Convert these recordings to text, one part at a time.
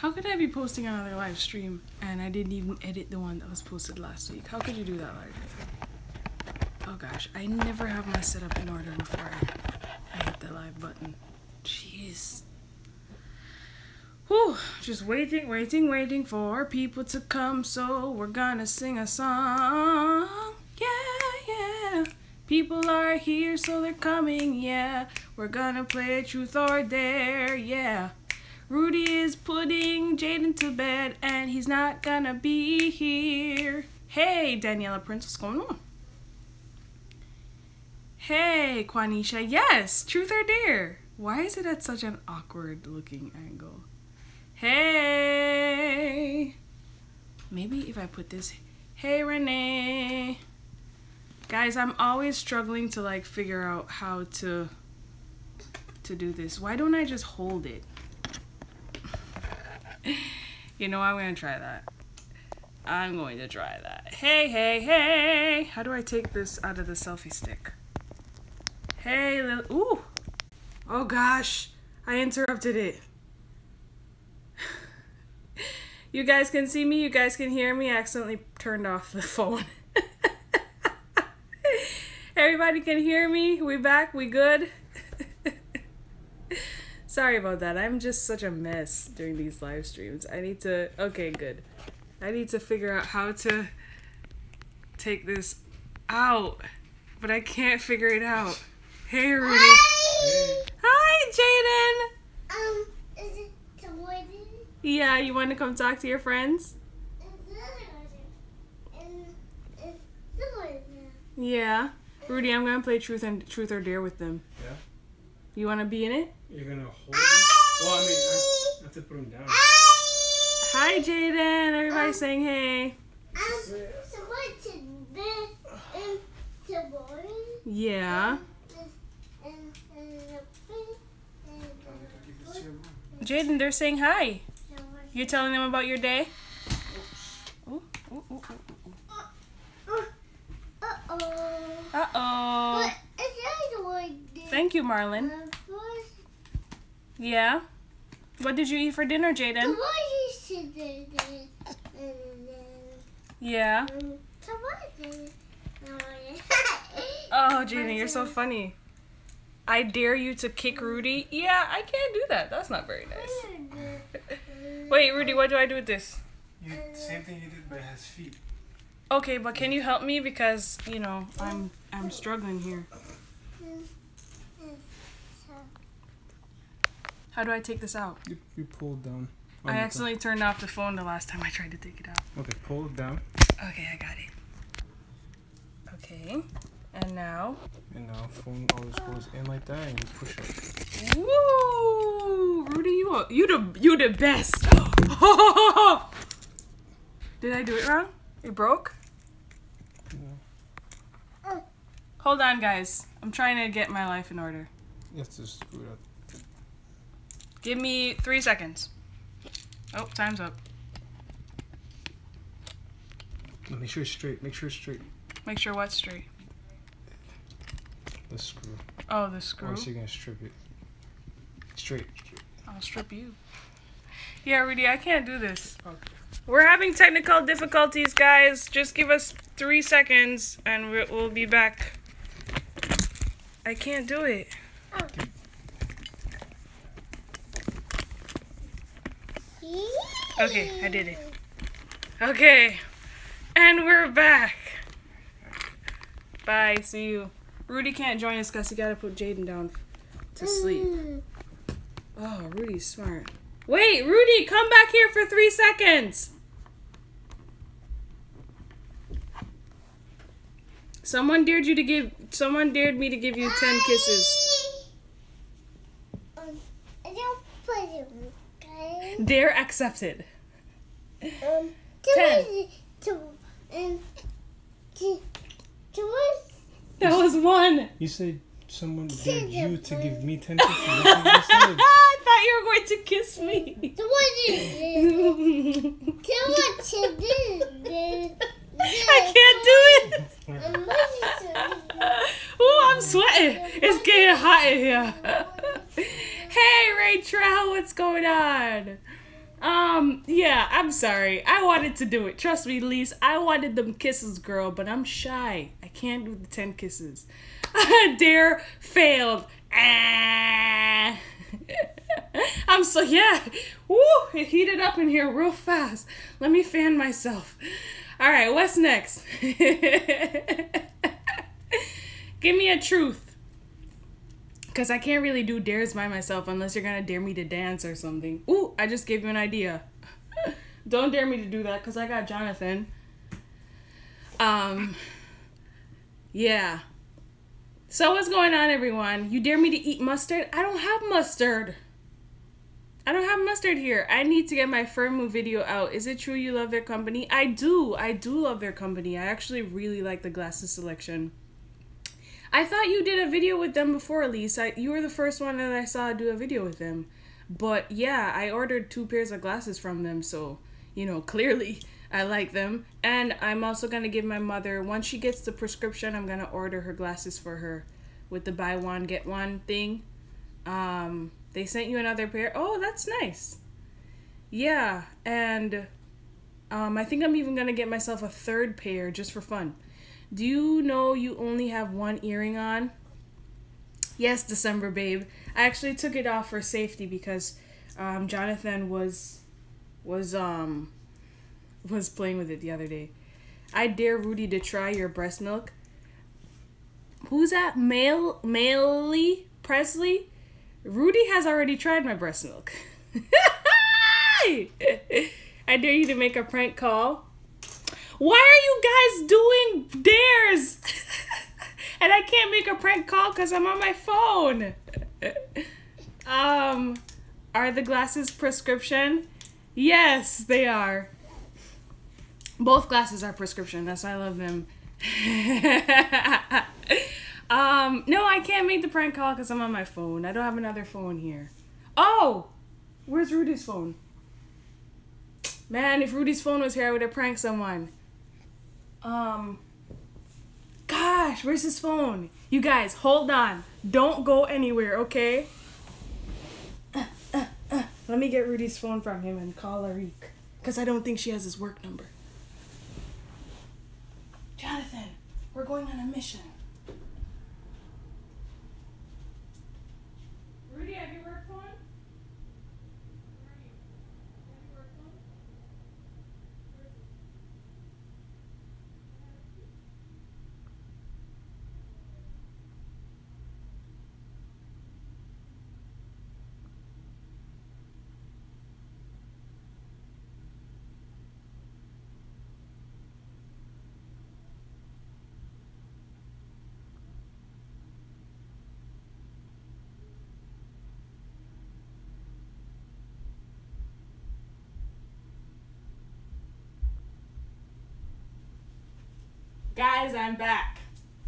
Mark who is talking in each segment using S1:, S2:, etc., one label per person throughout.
S1: How could I be posting another live stream and I didn't even edit the one that was posted last week? How could you do that, Larique? Oh gosh, I never have my setup in order before I hit the live button. Jeez. Whew, just waiting for people to come, so we're gonna sing a song. Yeah. People are here, so they're coming, yeah. We're gonna play Truth or Dare, yeah. Rudy is putting Jaden to bed, and he's not gonna be here. Hey, Daniela Prince, what's going on? Hey, Quanisha, yes, Truth or Dare. Why is it at such an awkward looking angle? Hey. Maybe if I put this, hey, Renee. Guys, I'm always struggling to like figure out how to do this. Why don't I just hold it? You know, I'm gonna try that. I'm going to try that. Hey. How do I take this out of the selfie stick? Hey, ooh. Oh gosh, I interrupted it. You guys can see me, you guys can hear me. I accidentally turned off the phone. Everybody can hear me. We back, we good? Sorry about that. I'm just such a mess during these live streams. I need to, okay, good. I need to figure out how to take this out, but I can't figure it out. Hey, Rudy.
S2: Hi.
S1: Hi, Jaden.
S2: Is it recording?
S1: Yeah, you want to come talk to your friends? Yeah. Rudy, I'm going to play Truth or Dare with them.
S3: Yeah?
S1: You want to be in it?
S3: You're going to hold them? Well, I mean, I have to put them down.
S1: Hi, Jaden. Everybody's saying hey. Yeah. Jaden, they're saying hi. You're telling them about your day? Uh-oh. Thank you, Marlon. Yeah? What did you eat for dinner, Jaden? Yeah? Oh, Jaden, you're so funny. I dare you to kick Rudy? Yeah, I can't do that. That's not very nice. Wait, Rudy, what do I do with this?
S3: Same thing you did by his feet.
S1: Okay, but can you help me? Because, you know, I'm struggling here. How do I take this out?
S3: You pull it down.
S1: I accidentally turned off the phone the last time I tried to take it out.
S3: Okay, pull it down.
S1: Okay, I got it. Okay, and now?
S3: And now phone always goes in like that and you push it.
S1: Woo! Rudy, you the best. Did I do it wrong? It broke?
S3: No.
S1: Hold on, guys. I'm trying to get my life in order.
S3: You have to screw it up.
S1: Give me 3 seconds. Oh, time's up.
S3: Make sure it's straight. Make sure it's straight.
S1: Make sure what's straight?
S3: The screw.
S1: Oh, the screw?
S3: Or else you're going to strip it. Straight.
S1: I'll strip you. Yeah, Rudy, I can't do this. We're having technical difficulties, guys. Just give us 3 seconds and we'll be back. I can't do it. Okay, I did it. Okay, and we're back. Bye, see you. Rudy can't join us because he got to put Jaden down to sleep. Oh, Rudy's smart. Wait, Rudy, come back here for 3 seconds. Someone dared me to give you 10 kisses. Dare accepted. 10. That was 1.
S3: You said someone dared you to give me 10 kisses. That's what you said.
S1: I thought you were going to kiss me. I can't do it. Oh, I'm sweating. It's getting hot in here. Hey, Rachel, what's going on? Yeah, I'm sorry. I wanted to do it. Trust me, Lise. I wanted them kisses, girl, but I'm shy. I can't do the 10 kisses. Dare failed. Ah. I'm so, yeah. Woo, it heated up in here real fast. Let me fan myself. All right, what's next? Give me a truth. Because I can't really do dares by myself unless you're going to dare me to dance or something. Ooh, I just gave you an idea. Don't dare me to do that because I got Jonathan. Yeah. So what's going on, everyone? You dare me to eat mustard? I don't have mustard. I don't have mustard here. I need to get my Firmoo video out. Is it true you love their company? I do. I do love their company. I actually really like the glasses selection. I thought you did a video with them before, Lisa. You were the first one that I saw do a video with them. But yeah, I ordered 2 pairs of glasses from them, so, you know, clearly I like them. And I'm also going to give my mother, once she gets the prescription, I'm going to order her glasses for her with the buy one, get one thing. They sent you another pair. Oh, that's nice. Yeah, and I think I'm even going to get myself a 3rd pair just for fun. Do you know you only have 1 earring on? Yes, December, babe. I actually took it off for safety because Jonathan was playing with it the other day. I dare Rudy to try your breast milk. Who's that? Maley Presley? Rudy has already tried my breast milk. I dare you to make a prank call. Why are you guys doing dares? And I can't make a prank call because I'm on my phone. Are the glasses prescription? Yes, they are. Both glasses are prescription. That's why I love them. No, I can't make the prank call because I'm on my phone. I don't have another phone here. Oh! Where's Rudy's phone? Man, if Rudy's phone was here, I would have pranked someone. Gosh, where's his phone? You guys, hold on. Don't go anywhere, okay? Let me get Rudy's phone from him and call Larique. Because I don't think she has his work number. Jonathan, we're going on a mission. Rudy, have your work phone? Where are you? Have your work phone? Where is it? Guys, I'm back.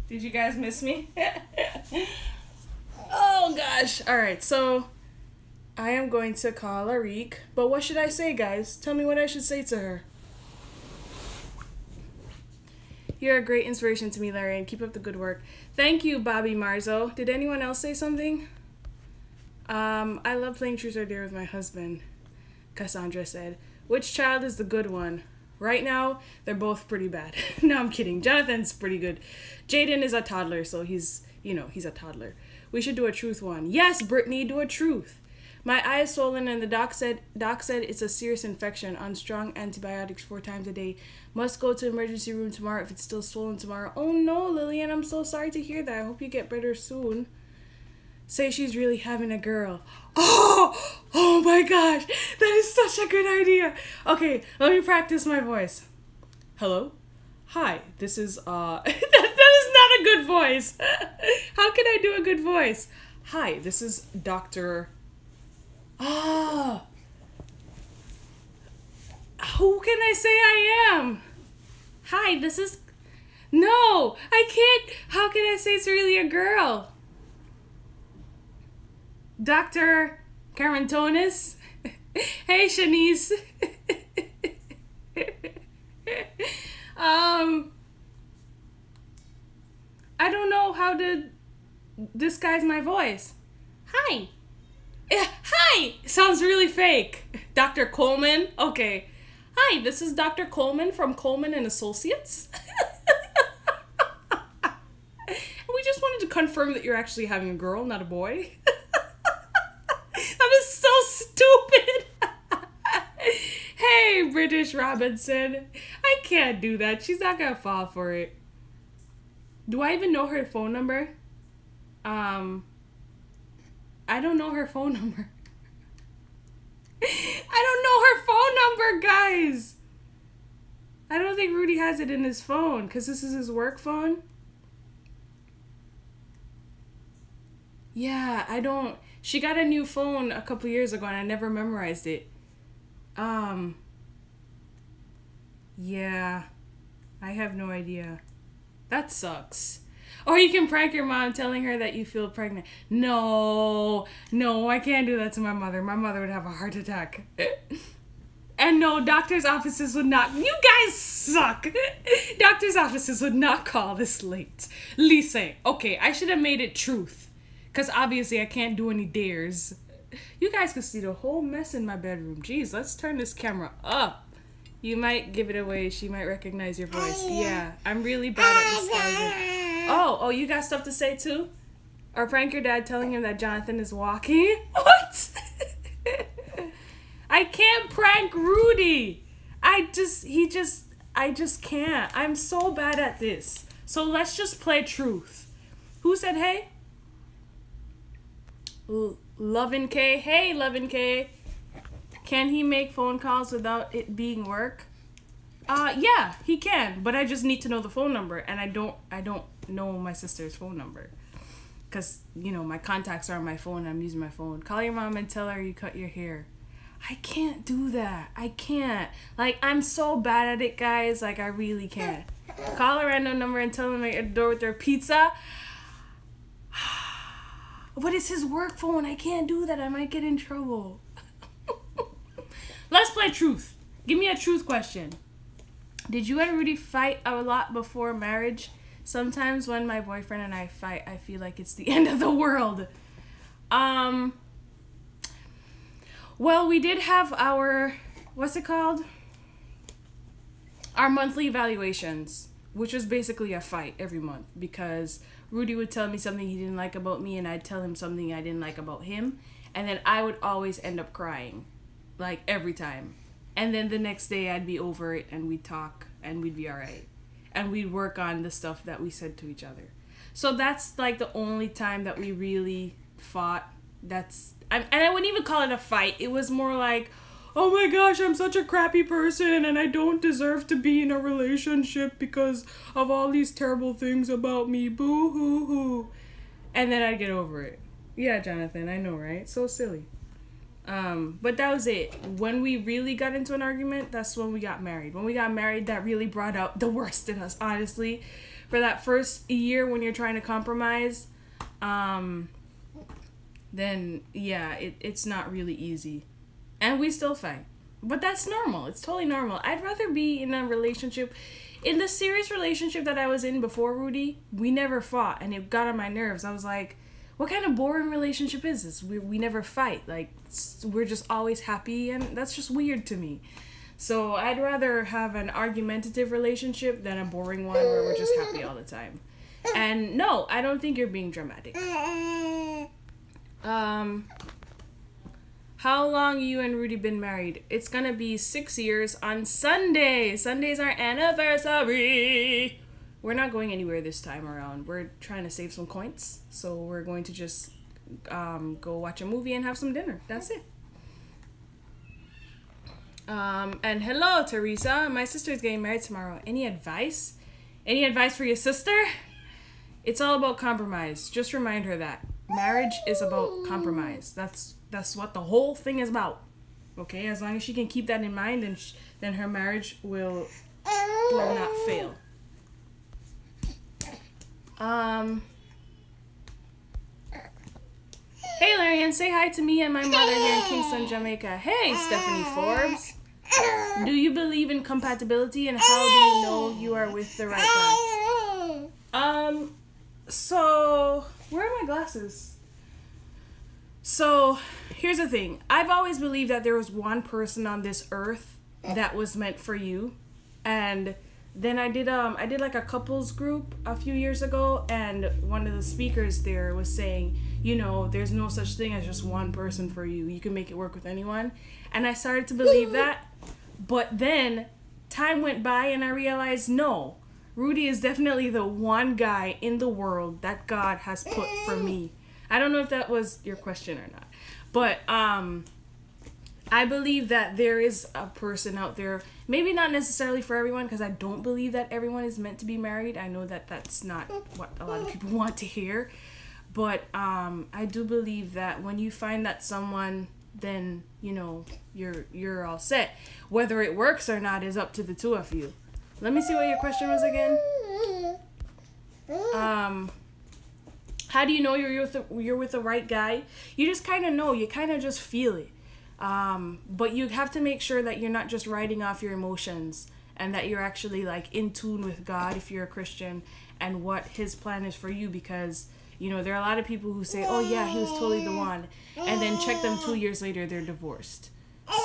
S1: Did you guys miss me? Oh gosh. Alright, so I am going to call Larique. But what should I say, guys? Tell me what I should say to her. You're a great inspiration to me, Larianne. Keep up the good work. Thank you, Bobby Marzo. Did anyone else say something? I love playing Truth or Dare with my husband, Cassandra said. Which child is the good one? Right now, they're both pretty bad. No, I'm kidding. Jonathan's pretty good. Jaden is a toddler, so he's a toddler. We should do a truth one. Yes, Brittany, do a truth. My eye is swollen and the doc said it's a serious infection on strong antibiotics 4 times a day. Must go to emergency room tomorrow if it's still swollen tomorrow. Oh no, Lillian, I'm so sorry to hear that. I hope you get better soon. Say she's really having a girl. Oh my gosh, that is such a good idea. Okay, let me practice my voice. Hello? Hi, this is, that is not a good voice. How can I do a good voice? Hi, this is Dr. Who can I say I am? Hi, this is, no, I can't, how can I say it's really a girl? Dr. Carantonis. Hey, Shanice. I don't know how to disguise my voice. Hi, Hi! Sounds really fake. Dr. Coleman? Okay. Hi, this is Dr. Coleman from Coleman and Associates. We just wanted to confirm that you're actually having a girl, not a boy. That is so stupid. Hey, British Robinson. I can't do that. She's not gonna fall for it. Do I even know her phone number? I don't know her phone number. I don't know her phone number, guys. I don't think Rudy has it in his phone because this is his work phone. Yeah, I don't. She got a new phone a couple years ago and I never memorized it. Yeah. I have no idea. That sucks. Or you can prank your mom telling her that you feel pregnant. No, I can't do that to my mother. My mother would have a heart attack. And no, doctor's offices would not. You guys suck. Doctor's offices would not call this late. Lisa, okay, I should have made it truth. Because obviously I can't do any dares. You guys can see the whole mess in my bedroom. Jeez, let's turn this camera up. You might give it away. She might recognize your voice. Yeah, I'm really bad at disguising. Oh, you got stuff to say too? Or prank your dad telling him that Jonathan is walking? What? I can't prank Rudy. I just can't. I'm so bad at this. So let's just play truth. Who said hey? Lovin' K. Hey, Lovin' K. Can he make phone calls without it being work? Yeah, he can, but I just need to know the phone number, and I don't know my sister's phone number. Because, you know, my contacts are on my phone, I'm using my phone. Call your mom and tell her you cut your hair. I can't do that. I can't. Like, I'm so bad at it, guys. Like, I really can't. Call a random number and tell them at your door with their pizza. But it's his work phone. I can't do that. I might get in trouble. Let's play truth. Give me a truth question. Did you and Rudy fight a lot before marriage? Sometimes when my boyfriend and I fight, I feel like it's the end of the world. Well, we did have our, what's it called? Our monthly evaluations, which was basically a fight every month because Rudy would tell me something he didn't like about me and I'd tell him something I didn't like about him. And then I would always end up crying, like every time. And then the next day I'd be over it and we'd talk and we'd be all right. And we'd work on the stuff that we said to each other. So that's like the only time that we really fought. And I wouldn't even call it a fight. It was more like, oh my gosh, I'm such a crappy person and I don't deserve to be in a relationship because of all these terrible things about me. Boo hoo hoo. And then I'd get over it. Yeah, Jonathan, I know, right? So silly. But that was it. When we really got into an argument, that's when we got married. When we got married, that really brought out the worst in us, honestly. For that first year when you're trying to compromise, then yeah, it's not really easy. And we still fight. But that's normal. It's totally normal. I'd rather be in a relationship. In the serious relationship that I was in before Rudy, we never fought. And it got on my nerves. I was like, what kind of boring relationship is this? We never fight. Like, we're just always happy. And that's just weird to me. So I'd rather have an argumentative relationship than a boring one where we're just happy all the time. And no, I don't think you're being dramatic. How long you and Rudy been married? It's gonna be 6 years on Sunday. Sunday's our anniversary. We're not going anywhere this time around. We're trying to save some coins. So we're going to just go watch a movie and have some dinner. That's it. And hello, Teresa. My sister's getting married tomorrow. Any advice? Any advice for your sister? It's all about compromise. Just remind her that. Marriage is about compromise. That's what the whole thing is about. Okay? As long as she can keep that in mind, then her marriage will not fail. Hey, Larianne, say hi to me and my mother here in Kingston, Jamaica. Hey, Stephanie Forbes. Do you believe in compatibility, and how do you know you are with the right guy? So, where are my glasses? So, here's the thing. I've always believed that there was one person on this earth that was meant for you. And then I did like a couples group a few years ago, and one of the speakers there was saying, you know, there's no such thing as just one person for you. You can make it work with anyone. And I started to believe that. But then time went by and I realized, no, Rudy is definitely the one guy in the world that God has put for me. I don't know if that was your question or not. But I believe that there is a person out there, maybe not necessarily for everyone, because I don't believe that everyone is meant to be married. I know that that's not what a lot of people want to hear. But I do believe that when you find that someone, then, you know, you're all set. Whether it works or not is up to the two of you. Let me see what your question was again. How do you know you're with the right guy? You just kind of know. You kind of just feel it. But you have to make sure that you're not just writing off your emotions, and that you're actually like in tune with God if you're a Christian and what His plan is for you. Because, you know, there are a lot of people who say, oh yeah, he was totally the one, and then check them 2 years later, they're divorced.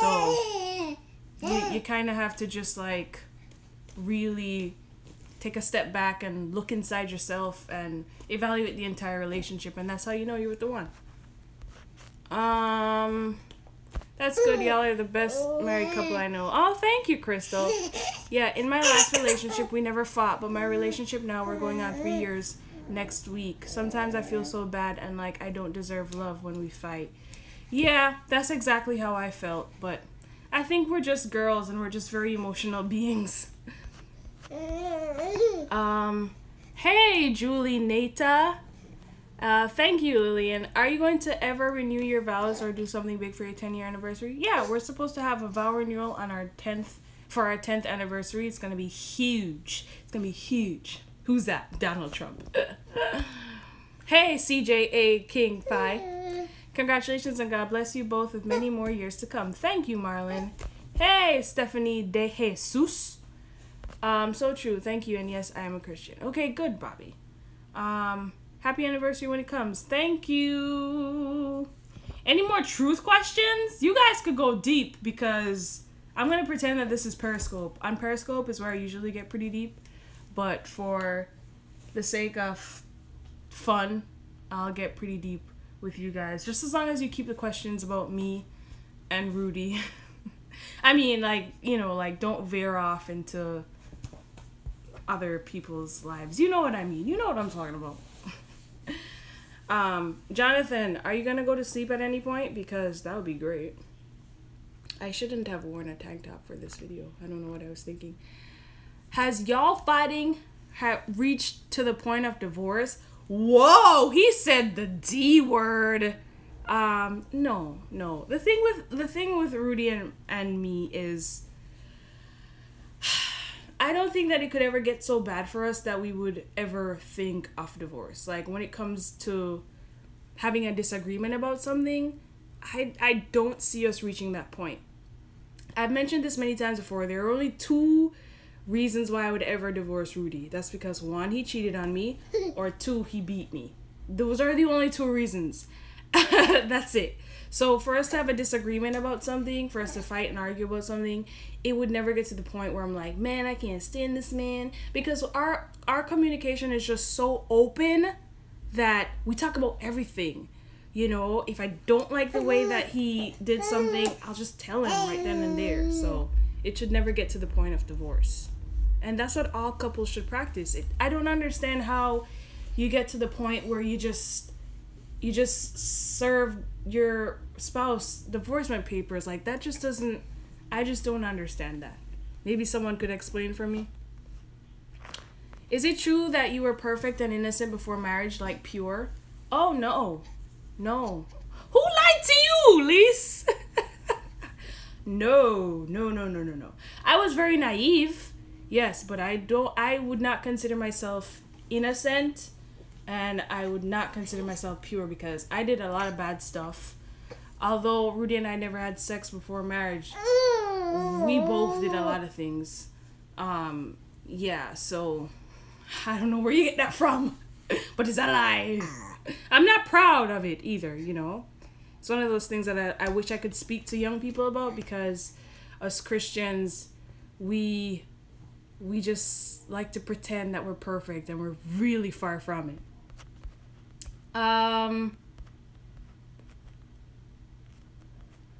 S1: So you kind of have to just like really take a step back and look inside yourself and evaluate the entire relationship, and that's how you know you're with the one. That's good. Y'all are the best married couple I know. Oh, thank you, Crystal. Yeah, in my last relationship, we never fought, but my relationship now, we're going on 3 years next week. Sometimes I feel so bad and like I don't deserve love when we fight. Yeah, that's exactly how I felt, but I think we're just girls and we're just very emotional beings. Hey, Julie Nata. Thank you, Lillian. Are you going to ever renew your vows or do something big for your 10-year anniversary? Yeah, we're supposed to have a vow renewal on our 10th anniversary. It's going to be huge. It's going to be huge. Who's that? Donald Trump. Hey, CJA King Phi. Congratulations and God bless you both with many more years to come. Thank you, Marlon. Hey, Stephanie De Jesus. So true. Thank you. And yes, I am a Christian. Okay, good, Bobby. Happy anniversary when it comes. Thank you. Any more truth questions? You guys could go deep because I'm going to pretend that this is Periscope. On Periscope is where I usually get pretty deep. But for the sake of fun, I'll get pretty deep with you guys. Just as long as you keep the questions about me and Rudy. I mean, like, you know, like, don't veer off into other people's lives. You know what I mean. You know what I'm talking about. Jonathan, are you gonna go to sleep at any point? Because that would be great. I shouldn't have worn a tank top for this video. I don't know what I was thinking. Has y'all fighting reached to the point of divorce? Whoa, he said the D word. No. The thing with Rudy and me is, I don't think that it could ever get so bad for us that we would ever think of divorce. Like, when it comes to having a disagreement about something, I don't see us reaching that point. I've mentioned this many times before. There are only 2 reasons why I would ever divorce Rudy. That's because 1, he cheated on me, or 2, he beat me. Those are the only 2 reasons. That's it. So for us to have a disagreement about something, for us to fight and argue about something, it would never get to the point where I'm like, man, I can't stand this man. Because our communication is just so open that we talk about everything. You know, if I don't like the way that he did something, I'll just tell him right then and there. So it should never get to the point of divorce. And that's what all couples should practice. I don't understand how you get to the point where you just serve your spouse divorcement papers. Like, that just doesn't, I just don't understand that. Maybe someone could explain for me. Is it true that you were perfect and innocent before marriage, like pure? Oh, no. Who lied to you, Lise? No. I was very naive, yes, but I would not consider myself innocent, and I would not consider myself pure because I did a lot of bad stuff. Although Rudy and I never had sex before marriage, we both did a lot of things. Yeah, so I don't know where you get that from, but it's a lie. I'm not proud of it either, you know. It's one of those things that I wish I could speak to young people about, because us Christians, we just like to pretend that we're perfect, and we're really far from it.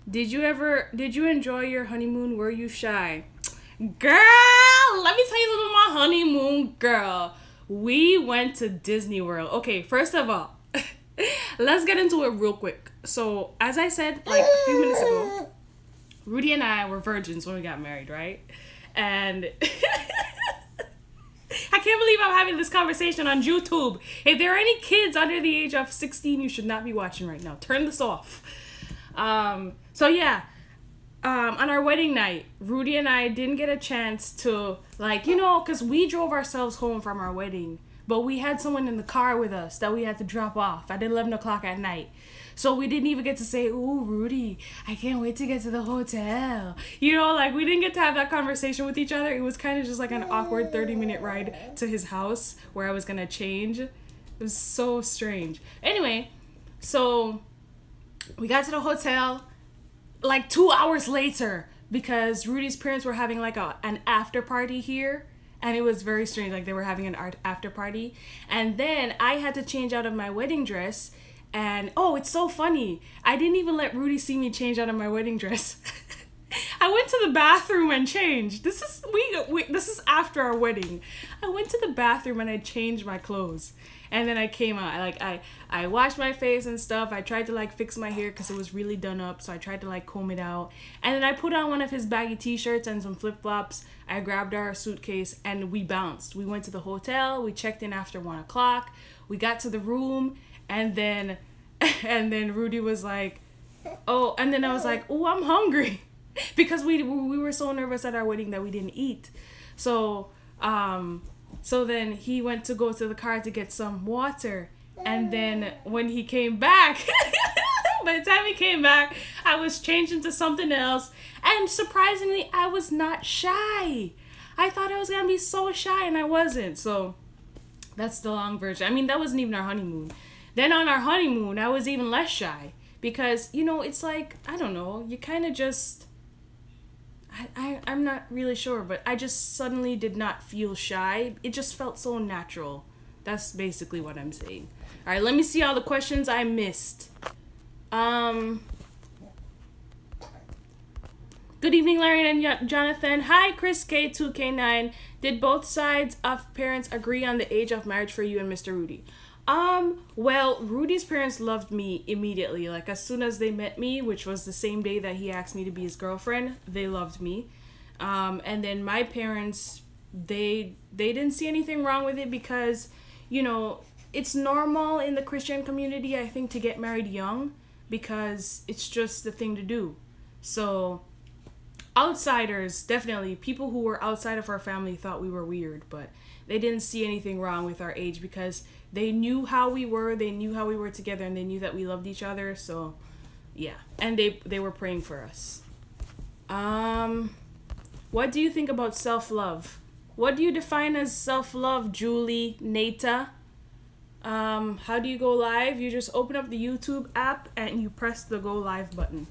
S1: Did you enjoy your honeymoon? Were you shy? Girl, let me tell you a little about my honeymoon, girl. We went to Disney World. Okay, first of all, let's get into it real quick. So, as I said like a few minutes ago, Rudy and I were virgins when we got married, right? And I can't believe I'm having this conversation on YouTube. If there are any kids under the age of 16, you should not be watching right now. Turn this off. So yeah, on our wedding night, Rudy and I didn't get a chance to, like, you know, because we drove ourselves home from our wedding, but we had someone in the car with us that we had to drop off at 11 o'clock at night. So we didn't even get to say, "Ooh, Rudy, I can't wait to get to the hotel." You know, like, we didn't get to have that conversation with each other. It was kind of just like an awkward 30-minute ride to his house where I was going to change. It was so strange. Anyway, so we got to the hotel like 2 hours later, because Rudy's parents were having like an after party here, and it was very strange. Like, they were having an after party, and then I had to change out of my wedding dress. And oh, it's so funny, I didn't even let Rudy see me change out of my wedding dress. I went to the bathroom and changed. This is after our wedding. I went to the bathroom and I changed my clothes, and then I came out. I washed my face and stuff. I tried to like fix my hair because it was really done up, so I tried to like comb it out. And then I put on one of his baggy t-shirts and some flip-flops. I grabbed our suitcase and we bounced. We went to the hotel. We checked in after 1 o'clock. We got to the room, and then Rudy was like, "Oh," and then I was like, "Oh, I'm hungry." Because we were so nervous at our wedding that we didn't eat. So then he went to go to the car to get some water. And then when he came back, by the time he came back, I was changed into something else. And surprisingly, I was not shy. I thought I was going to be so shy, and I wasn't. So that's the long version. I mean, that wasn't even our honeymoon. Then on our honeymoon, I was even less shy. Because, you know, it's like, I don't know, you kind of just... I'm not really sure, but I just suddenly did not feel shy. It just felt so natural. That's basically what I'm saying. All right, let me see all the questions I missed. Good evening, Larianne and Jonathan. Hi, Chris K2K9. Did both sides of parents agree on the age of marriage for you and Mr. Rudy? Well, Rudy's parents loved me immediately. Like, as soon as they met me, which was the same day that he asked me to be his girlfriend, they loved me. And then my parents, they didn't see anything wrong with it, because, you know, it's normal in the Christian community, I think, to get married young, because it's just the thing to do. So outsiders, definitely, people who were outside of our family thought we were weird, but they didn't see anything wrong with our age, because they knew how we were together, and they knew that we loved each other. So yeah, and they were praying for us. What do you think about self-love? What do you define as self-love, Julie, Nata? How do you go live? You just open up the YouTube app and you press the go live button.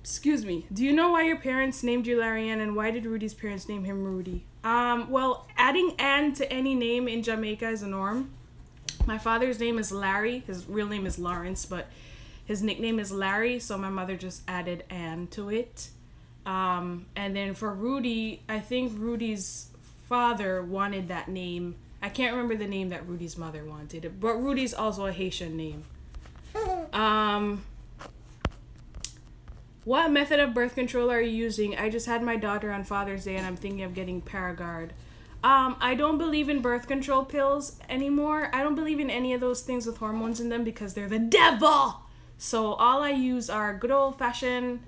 S1: Excuse me. Do you know why your parents named you Larianne, and why did Rudy's parents name him Rudy? Well, adding Ann to any name in Jamaica is a norm. My father's name is Larry. His real name is Lawrence, but his nickname is Larry, so my mother just added Ann to it. And then for Rudy, I think Rudy's father wanted that name. I can't remember the name that Rudy's mother wanted, but Rudy's also a Haitian name. What method of birth control are you using? I just had my daughter on Father's Day, and I'm thinking of getting Paragard. I don't believe in birth control pills anymore. I don't believe in any of those things with hormones in them, because they're the devil. So all I use are good old-fashioned...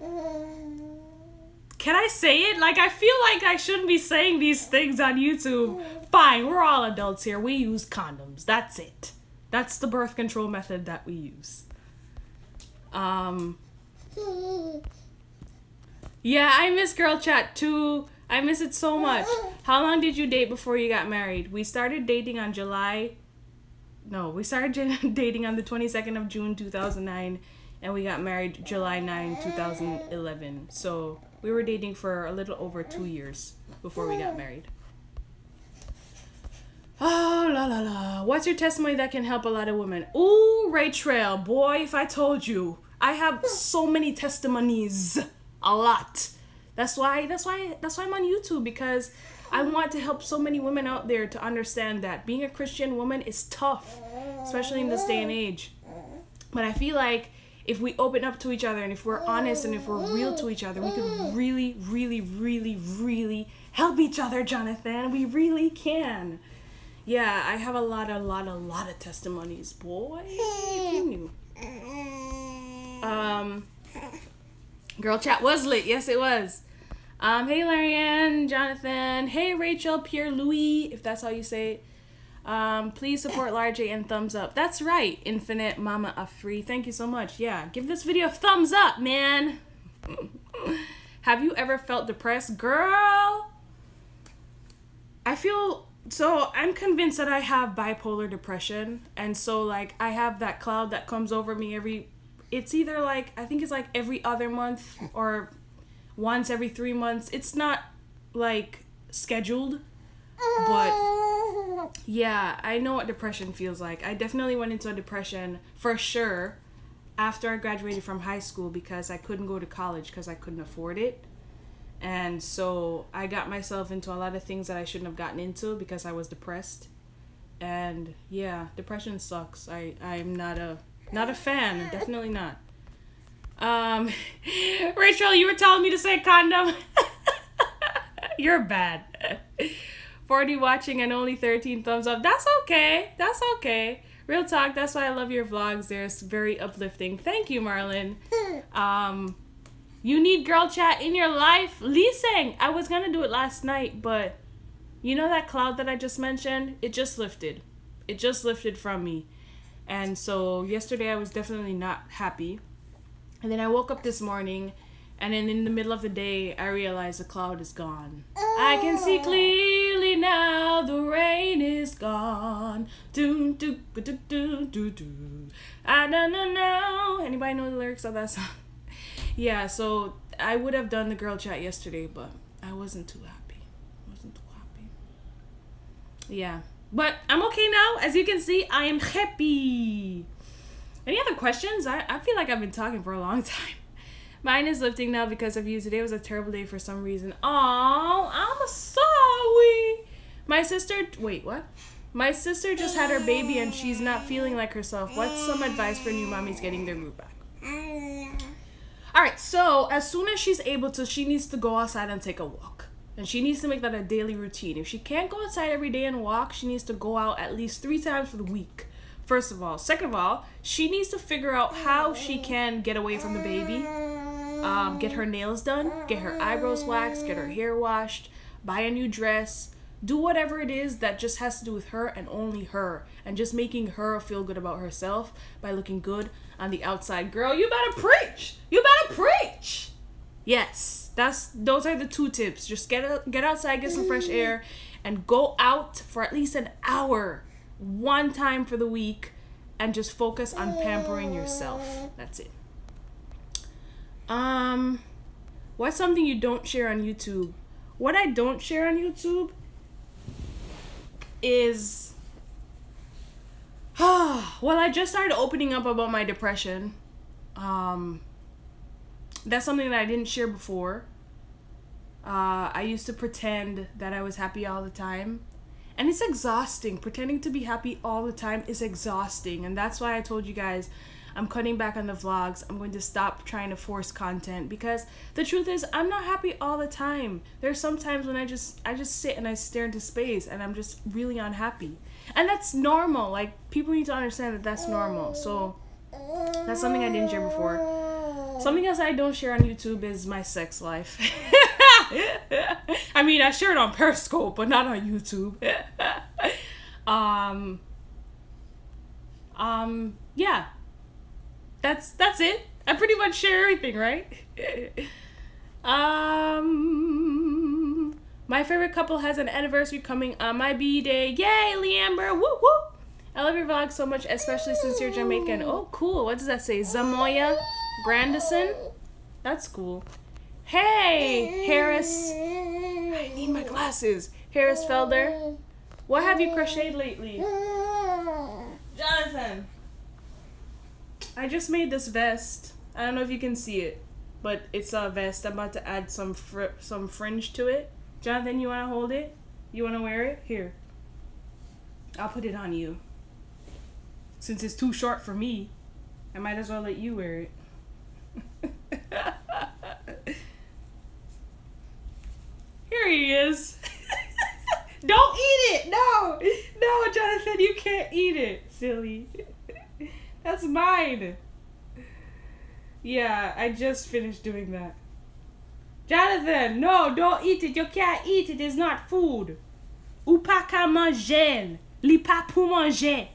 S1: Can I say it? Like, I feel like I shouldn't be saying these things on YouTube. Fine, we're all adults here. We use condoms. That's it. That's the birth control method that we use. Yeah, I miss girl chat too. I miss it so much. How long did you date before you got married? We started dating on dating on the 22nd of June 2009. and we got married July 9, 2011. So we were dating for a little over 2 years before we got married. Oh, la la la. What's your testimony that can help a lot of women? Ooh, Rachel, boy, if I told you. I have so many testimonies. A lot. That's why I'm on YouTube, because I want to help so many women out there to understand that being a Christian woman is tough, especially in this day and age. But I feel like if we open up to each other and if we're honest and if we're real to each other, we could really, really, really, really help each other, Jonathan. We really can. Yeah, I have a lot of testimonies, boy. If you knew. Girl chat was lit. Yes, it was. Hey, Larianne, Jonathan. Hey, Rachel, Pierre Louis, if that's how you say it. Please support Larique and thumbs up. That's right, Infinite Mama Afri. Thank you so much. Yeah, give this video a thumbs up, man. Have you ever felt depressed? Girl, so I'm convinced that I have bipolar depression. And so, like, I have that cloud that comes over me it's either like, I think it's like every other month or once every 3 months. It's not like scheduled, but yeah, I know what depression feels like. I definitely went into a depression for sure after I graduated from high school because I couldn't go to college because I couldn't afford it. And so I got myself into a lot of things that I shouldn't have gotten into because I was depressed. And yeah, depression sucks. I'm not a fan, definitely not. Rachel, you were telling me to say condom. You're bad. 40 watching and only 13 thumbs up. That's okay. That's okay. Real talk, that's why I love your vlogs. They're very uplifting. Thank you, Marlon. You need girl chat in your life? Liseng, I was gonna do it last night, but you know that cloud that I just mentioned? It just lifted. It just lifted from me. And so yesterday I was definitely not happy. And then I woke up this morning, and then in the middle of the day, I realized the cloud is gone. I can see clearly now, the rain is gone. Do do do do do do. I don't know. Anybody know the lyrics of that song? Yeah, so I would have done the girl chat yesterday, but I wasn't too happy. Yeah, but I'm okay now. As you can see, I am happy. Any other questions? I feel like I've been talking for a long time. Mine is lifting now because of you. Today was a terrible day for some reason. Oh, I'm sorry. My sister, wait, what? My sister just had her baby and she's not feeling like herself. What's some advice for new mommies getting their groove back? Alright, so as soon as she's able to, she needs to go outside and take a walk. And she needs to make that a daily routine. If she can't go outside every day and walk, she needs to go out at least 3 times for the week. First of all. Second of all, she needs to figure out how she can get away from the baby. Get her nails done, get her eyebrows waxed, get her hair washed, buy a new dress, do whatever it is that just has to do with her and only her, and just making her feel good about herself by looking good on the outside. Girl, you better preach. You better preach. Yes, those are the 2 tips. Just get outside, get some fresh air, and go out for at least an hour, 1 time for the week, and just focus on pampering yourself. That's it. What's something you don't share on YouTube? What I don't share on YouTube is well, I just started opening up about my depression. That's something that I didn't share before. I used to pretend that I was happy all the time, and it's exhausting. Pretending to be happy all the time is exhausting, and that's why I told you guys I'm cutting back on the vlogs. I'm going to stop trying to force content, because the truth is I'm not happy all the time. There's some times when I just sit and I stare into space and I'm just really unhappy, and that's normal. Like, people need to understand that that's normal. So that's something I didn't share before. Something else I don't share on YouTube is my sex life. I mean, I share it on Periscope, but not on YouTube. Yeah. That's it. I pretty much share everything, right? My favorite couple has an anniversary coming on my B-day. Yay, Leamber! Woo woo! I love your vlog so much, especially since you're Jamaican. Oh, cool. What does that say? Zamoya? Grandison? That's cool. Hey, Harris. I need my glasses. Harris Felder. What have you crocheted lately? Jonathan. I just made this vest. I don't know if you can see it, but it's a vest. I'm about to add some fringe to it. Jonathan, you want to hold it? You want to wear it? Here. I'll put it on you. Since it's too short for me, I might as well let you wear it. Here he is. Don't eat it! No! No, Jonathan, you can't eat it, silly. That's mine. Yeah, I just finished doing that. Jonathan, no, don't eat it. You can't eat it. It's not food. Ou pas qu'à manger. Li pas pour manger.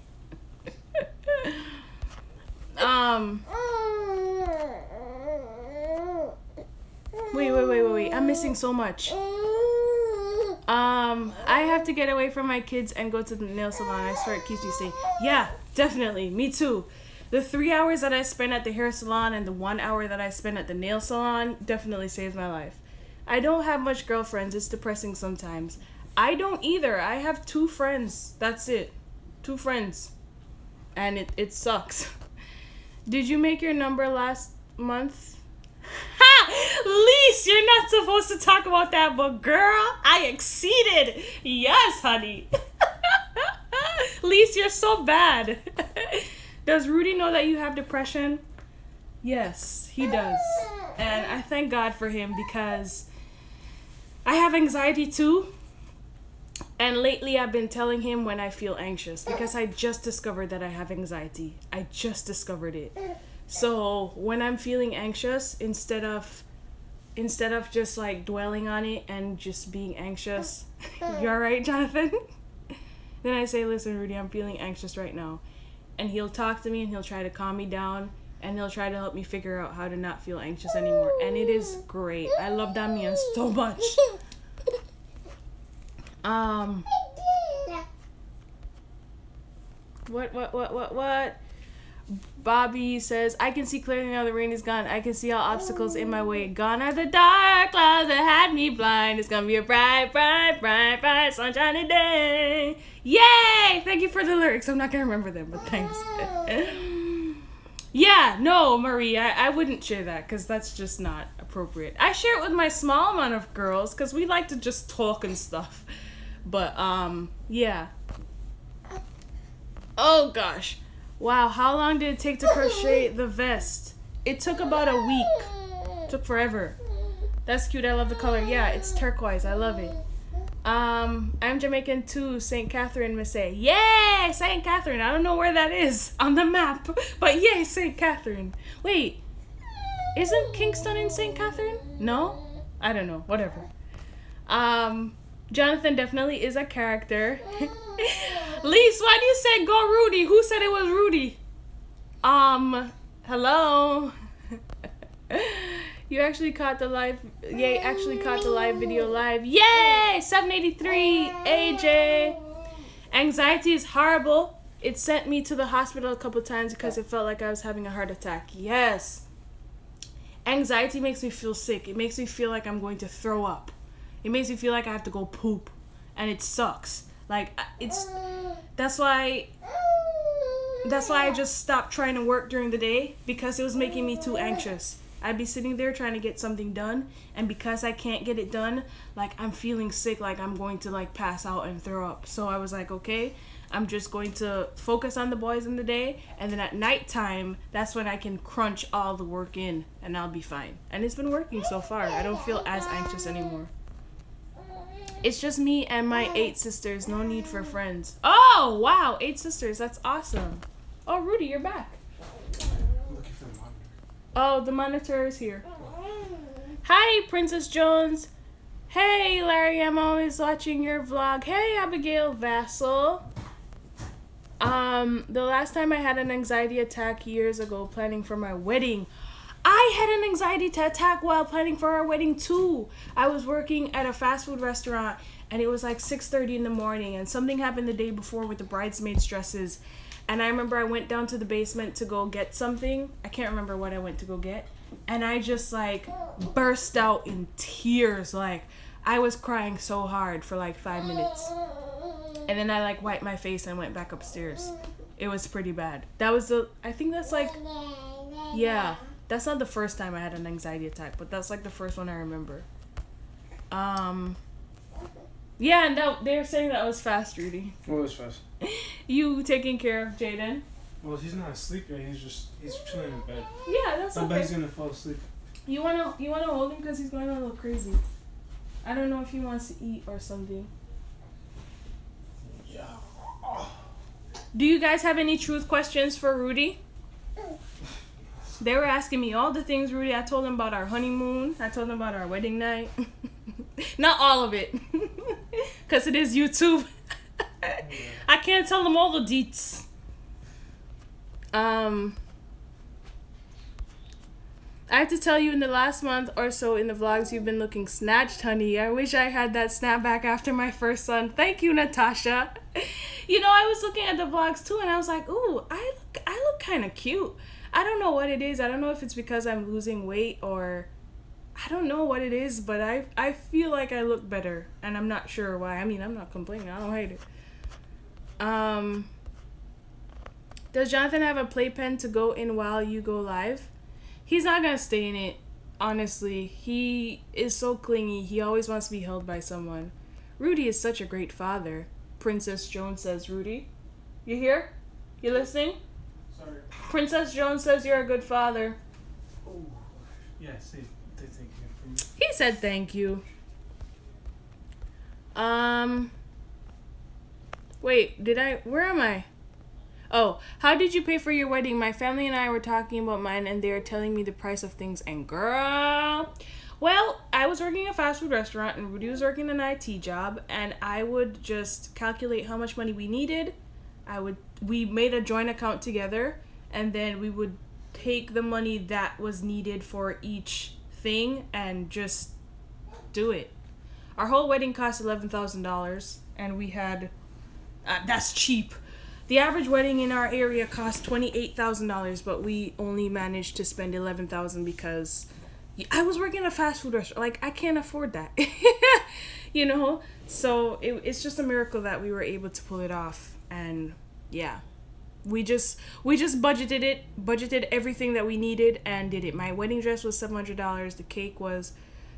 S1: Wait. I'm missing so much. I have to get away from my kids and go to the nail salon. I swear it keeps me safe. Yeah, definitely. Me too. The 3 hours that I spend at the hair salon and the 1 hour that I spend at the nail salon definitely saves my life. I don't have much girlfriends. It's depressing sometimes. I don't either. I have 2 friends. That's it. 2 friends. And it sucks. Did you make your number last month? Ha! Lise, you're not supposed to talk about that, but girl, I exceeded. Yes, honey. Lise, you're so bad. Does Rudy know that you have depression? Yes, he does. And I thank God for him because I have anxiety too. And lately I've been telling him when I feel anxious because I just discovered that I have anxiety. I just discovered it. So when I'm feeling anxious, instead of just like dwelling on it and just being anxious, you alright, Jonathan? Then I say, listen, Rudy, I'm feeling anxious right now. And he'll talk to me and he'll try to calm me down and he'll try to help me figure out how to not feel anxious anymore. And it is great. I love Damian so much. What? Bobby says, I can see clearly now the rain is gone. I can see all obstacles in my way. Gone are the dark clouds that had me blind. It's gonna be a bright, bright, bright, bright, sunshiny day. Yay! Thank you for the lyrics. I'm not gonna remember them, but thanks. Yeah, no, Marie, I wouldn't share that because that's just not appropriate. I share it with my small amount of girls because we like to just talk and stuff. But, yeah. Oh, gosh. Wow, how long did it take to crochet the vest? It took about a week. It took forever. That's cute. I love the color. Yeah, it's turquoise. I love it. I'm Jamaican too. St. Catherine, Miss A. Yay! St. Catherine. I don't know where that is on the map. But yay, St. Catherine. Wait. Isn't Kingston in St. Catherine? No? I don't know. Whatever. Jonathan definitely is a character. Lise, why do you say go Rudy? Who said it was Rudy? Hello? You actually caught the live, yay, actually caught the live video live. Yay! 783, AJ. Anxiety is horrible. It sent me to the hospital a couple times because it felt like I was having a heart attack. Yes. Anxiety makes me feel sick. It makes me feel like I'm going to throw up. It makes me feel like I have to go poop. And it sucks. Like, that's why I just stopped trying to work during the day because it was making me too anxious. I'd be sitting there trying to get something done, and because I can't get it done, like, I'm feeling sick, like I'm going to like pass out and throw up. So I was like, okay, I'm just going to focus on the boys in the day, and then at nighttime, that's when I can crunch all the work in and I'll be fine. And it's been working so far. I don't feel as anxious anymore. It's just me and my 8 sisters. No need for friends. Oh, wow. 8 sisters. That's awesome. Oh, Rudy, you're back.
S3: Looking for the monitor.
S1: Oh, the monitor is here. Hi, Princess Jones. Hey, Larry, I'm always watching your vlog. Hey, Abigail Vassal. The last time I had an anxiety attack years ago planning for my wedding. I had an anxiety attack while planning for our wedding too. I was working at a fast food restaurant and it was like 6:30 in the morning and something happened the day before with the bridesmaids' dresses And I remember I went down to the basement to go get something. I can't remember what I went to go get. And I just like burst out in tears. Like I was crying so hard for like 5 minutes. And then I like wiped my face and went back upstairs. It was pretty bad. That was I think that's like, yeah, that's not the first time I had an anxiety attack, but that's like the first one I remember. Yeah, and they're saying that was fast, Rudy.
S3: What was fast?
S1: You taking care of Jaden?
S3: Well, he's not asleep yet. He's chilling in bed.
S1: Yeah, that's okay.
S3: I bet he's gonna fall asleep.
S1: You wanna hold him because he's going a little crazy. I don't know if he wants to eat or something.
S3: Yeah.
S1: Do you guys have any truth questions for Rudy? They were asking me all the things, Rudy. I told them about our honeymoon. I told them about our wedding night. Not all of it. Because it is YouTube. I can't tell them all the deets. I have to tell you, in the last month or so in the vlogs, you've been looking snatched, honey. I wish I had that snapback after my first son. Thank you, Natasha. You know, I was looking at the vlogs too, and I was like, ooh, I look kind of cute. I don't know what it is. I don't know if it's because I'm losing weight or I don't know what it is, but I feel like I look better, and I'm not sure why. I mean, I'm not complaining. I don't hate it. Does Jonathan have a playpen to go in while you go live? He's not gonna stay in it, honestly. He is so clingy. He always wants to be held by someone. Rudy is such a great father. Princess Jones says, Rudy. You here? You listening?
S3: Sorry.
S1: Princess Jones says you're a good father.
S3: Oh, yeah, say thank you for me.
S1: He said thank you. Wait, where am I? Oh, how did you pay for your wedding? My family and I were talking about mine, and they are telling me the price of things, and girl, well, I was working a fast food restaurant, and Rudy was working an IT job, and I would just calculate how much money we needed. We made a joint account together, and then we would take the money that was needed for each thing and just do it. Our whole wedding cost $11,000, and we had that's cheap. The average wedding in our area cost $28,000, but we only managed to spend $11,000 because I was working a fast food restaurant. Like, I can't afford that. You know? So it's just a miracle that we were able to pull it off. And yeah, we just budgeted everything that we needed and did it. My wedding dress was $700. The cake was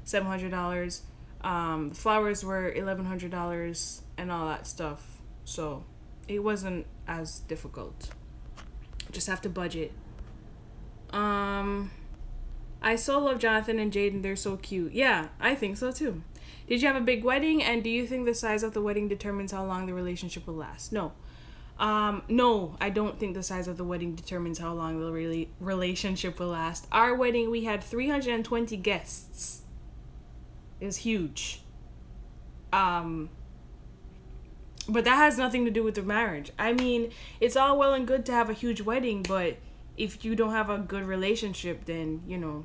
S1: $700. The flowers were $1,100 and all that stuff. So it wasn't as difficult. Just have to budget. I so love Jonathan and Jaden. They're so cute. Yeah, I think so too. Did you have a big wedding? And do you think the size of the wedding determines how long the relationship will last? No. No, I don't think the size of the wedding determines how long the relationship will last. Our wedding, we had 320 guests. It was huge. But that has nothing to do with the marriage. I mean, it's all well and good to have a huge wedding, but if you don't have a good relationship, then, you know,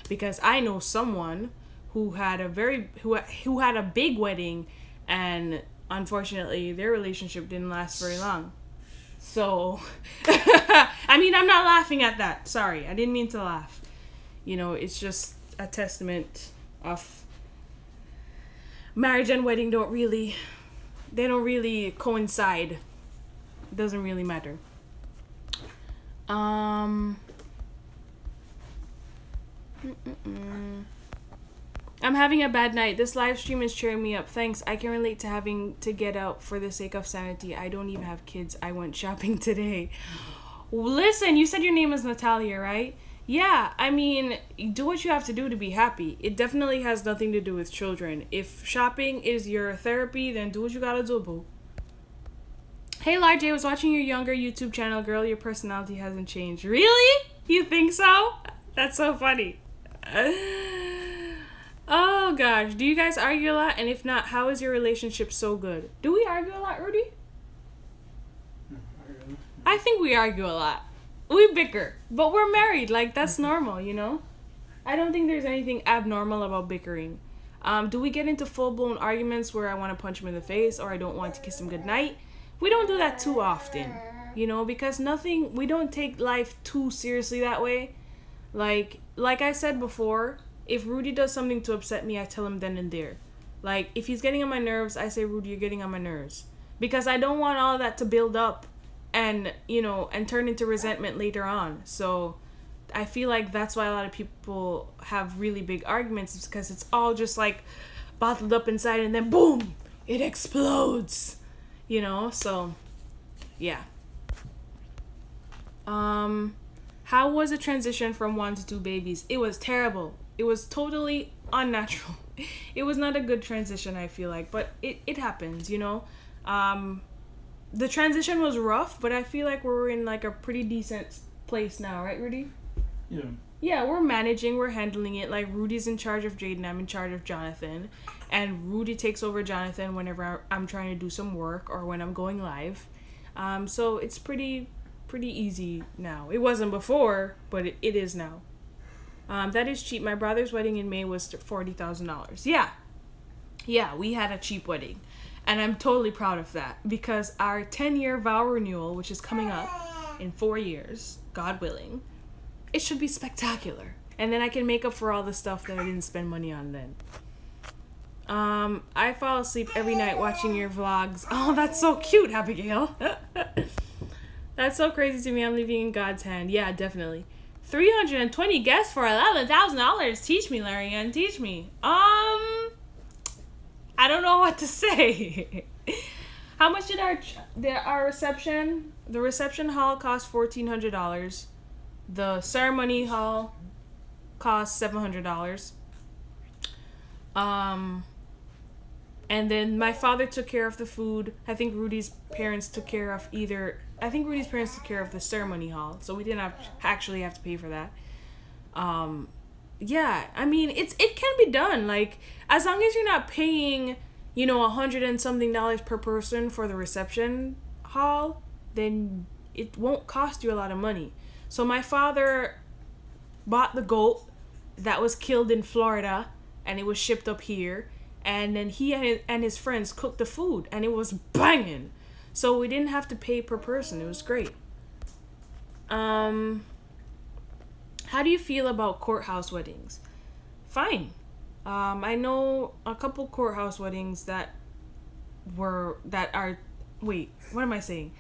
S1: because I know someone who had a who had a big wedding, and unfortunately their relationship didn't last very long. So I mean, I'm not laughing at that. Sorry, I didn't mean to laugh. You know, it's just a testament of marriage and wedding don't really coincide. It doesn't really matter. I'm having a bad night. This live stream is cheering me up. Thanks. I can relate to having to get out for the sake of sanity. I don't even have kids. I went shopping today. Listen, you said your name is Natalia, right? Yeah, I mean, do what you have to do to be happy. It definitely has nothing to do with children. If shopping is your therapy, then do what you gotta do, boo. Hey, Larique, I was watching your younger YouTube channel. Girl, your personality hasn't changed. Really? You think so? That's so funny. Oh, gosh. Do you guys argue a lot? And if not, how is your relationship so good? Do we argue a lot, Rudy? I think we argue a lot. We bicker. But we're married. Like, that's normal, you know? I don't think there's anything abnormal about bickering. Do we get into full-blown arguments where I want to punch him in the face or I don't want to kiss him goodnight? We don't do that too often. You know, because we don't take life too seriously that way. Like I said before, if Rudy does something to upset me, I tell him then and there. Like, if he's getting on my nerves, I say, Rudy, you're getting on my nerves. Because I don't want all that to build up and, you know, and turn into resentment later on. So I feel like that's why a lot of people have really big arguments, because it's all just like bottled up inside and then boom, it explodes. You know, so yeah. How was the transition from 1 to 2 babies? It was terrible. It was totally unnatural. It was not a good transition, I feel like, but it happens, you know. The transition was rough, but I feel like we're in like a pretty decent place now, right, Rudy?
S3: Yeah.
S1: Yeah, we're managing, we're handling it. Like, Rudy's in charge of Jaden, I'm in charge of Jonathan. And Rudy takes over Jonathan whenever I'm trying to do some work or when I'm going live. So it's pretty easy now. It wasn't before, but it is now. That is cheap. My brother's wedding in May was $40,000. Yeah, we had a cheap wedding. And I'm totally proud of that, because our 10-year vow renewal, which is coming up in 4 years, God willing, it should be spectacular. And then I can make up for all the stuff that I didn't spend money on then. I fall asleep every night watching your vlogs. Oh, that's so cute, Abigail. That's so crazy to me. I'm leaving in God's hand. Yeah, definitely. 320 guests for $11,000. Teach me, Larianne. Teach me. I don't know what to say. How much did our reception? The reception hall cost $1,400. The ceremony hall cost $700. And then my father took care of the food. I think Rudy's parents took care of Rudy's parents took care of the ceremony hall, so we didn't actually have to pay for that. Yeah, I mean, it can be done. Like, as long as you're not paying, you know, $100 and something per person for the reception hall, then it won't cost you a lot of money. So my father bought the goat that was killed in Florida, and it was shipped up here. And then he and his friends cooked the food, and it was banging. So we didn't have to pay per person. It was great. How do you feel about courthouse weddings? Fine. I know a couple courthouse weddings that are. Wait, what am I saying?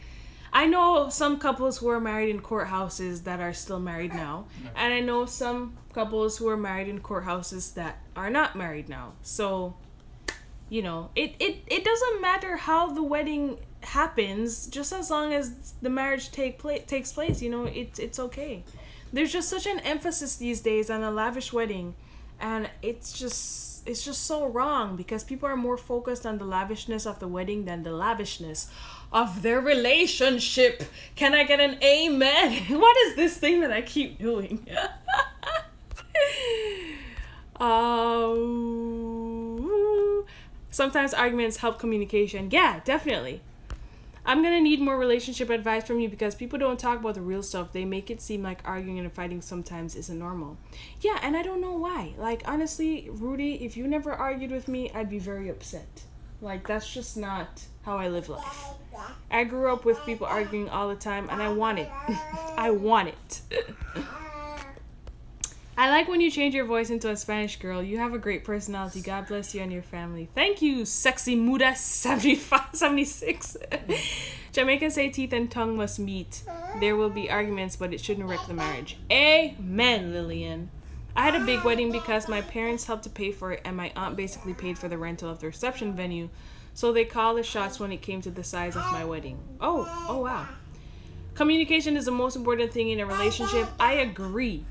S1: I know some couples who are married in courthouses that are still married now. And I know some couples who are married in courthouses that are not married now. So, you know, it doesn't matter how the wedding happens, just as long as the marriage takes place, you know, it's okay. There's just such an emphasis these days on a lavish wedding, and it's just so wrong, because people are more focused on the lavishness of the wedding than the lavishness of their relationship. Can I get an amen? What is this thing that I keep doing? Sometimes arguments help communication. Yeah, definitely. I'm gonna need more relationship advice from you, because people don't talk about the real stuff. They make it seem like arguing and fighting sometimes isn't normal. Yeah, and I don't know why. Like, honestly, Rudy, if you never argued with me, I'd be very upset. Like, that's just not how I live life. I grew up with people arguing all the time, and I want it. I want it. I like when you change your voice into a Spanish girl. You have a great personality. God bless you and your family. Thank you, Sexy Muda 76. Jamaicans say teeth and tongue must meet. There will be arguments, but it shouldn't wreck the marriage. Amen, Lillian. I had a big wedding because my parents helped to pay for it, and my aunt basically paid for the rental of the reception venue. So they called the shots when it came to the size of my wedding. Oh wow. Communication is the most important thing in a relationship. I agree.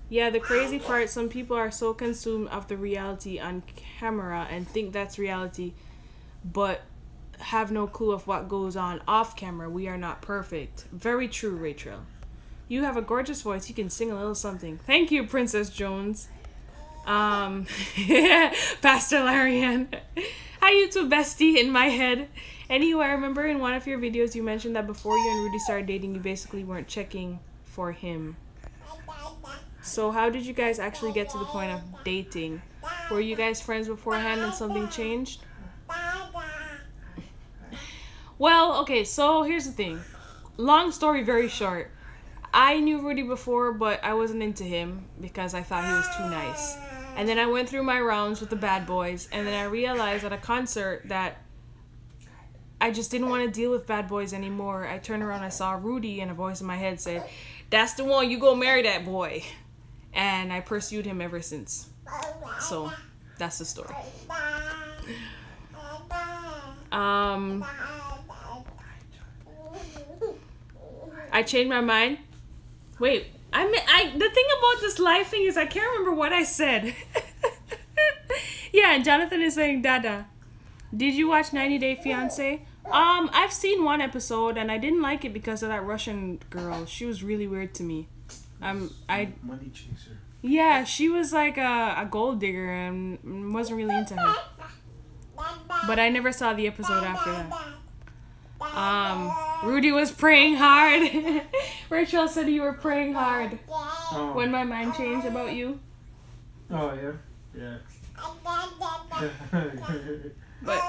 S1: Yeah, the crazy part, some people are so consumed of the reality on camera and think that's reality, but have no clue of what goes on off camera. We are not perfect. Very true, Rachel. You have a gorgeous voice. You can sing a little something. Thank you, Princess Jones. Pastor Larianne. Hi, you two, bestie, in my head. Anyway, I remember in one of your videos you mentioned that before you and Rudy started dating, you basically weren't checking for him. So how did you guys actually get to the point of dating? Were you guys friends beforehand and something changed? Well, okay, so here's the thing. long story very short. I knew Rudy before, but I wasn't into him because I thought he was too nice. And then I went through my rounds with the bad boys, and then I realized at a concert that I just didn't want to deal with bad boys anymore. I turned around, I saw Rudy, and a voice in my head said, "That's the one, you go marry that boy." And I pursued him ever since. So, that's the story. I changed my mind. Wait, the thing about this live thing is I can't remember what I said. Yeah, and Jonathan is saying, Dada, did you watch 90 Day Fiancé? I've seen one episode and I didn't like it because of that Russian girl. She was really weird to me.
S3: Money chaser.
S1: Yeah, she was like a gold digger and wasn't really into her. But I never saw the episode after that. Rudy was praying hard. Rachel said you were praying hard.
S3: Oh.
S1: When my mind changed about you.
S3: Oh, yeah? Yeah.
S1: But,